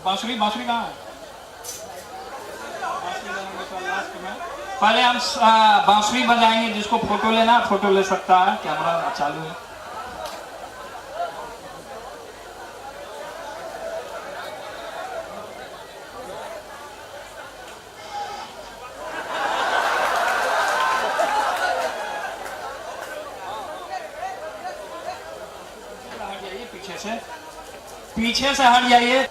बांसुरी बांसुरी कहाँ है? लास्ट में पहले हम बांसुरी बजाएंगे, जिसको फोटो लेना फोटो ले सकता है, कैमरा चालू है। पीछे से हट जाइए।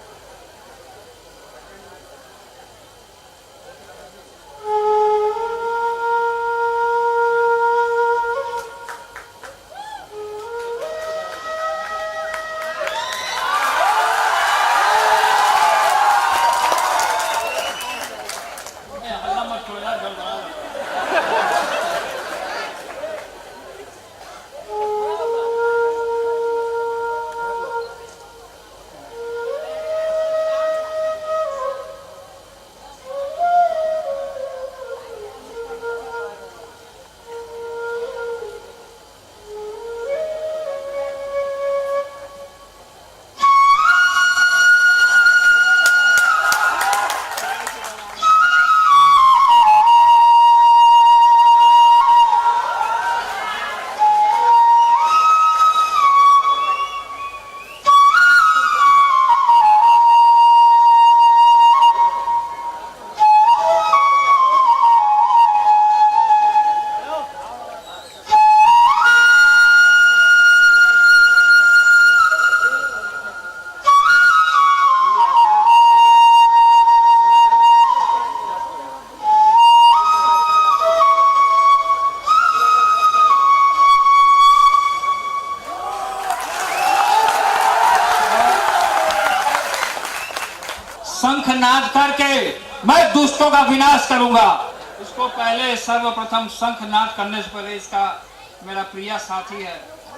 शंखनाद करके मैं दुष्टों का विनाश करूंगा। इसको पहले सर्वप्रथम शंखनाद करने से पहले, इसका मेरा प्रिय साथी है,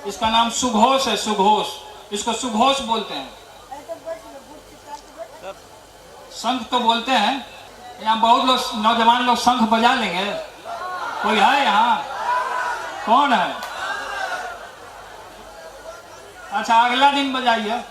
इसका नाम सुघोष है। सुघोष, इसको सुघोष बोलते हैं। शंख तो बोलते हैं, यहाँ बहुत लोग नौजवान लोग शंख बजा लेंगे। कोई है यहाँ? कौन है? अच्छा, अगला दिन बजाइए।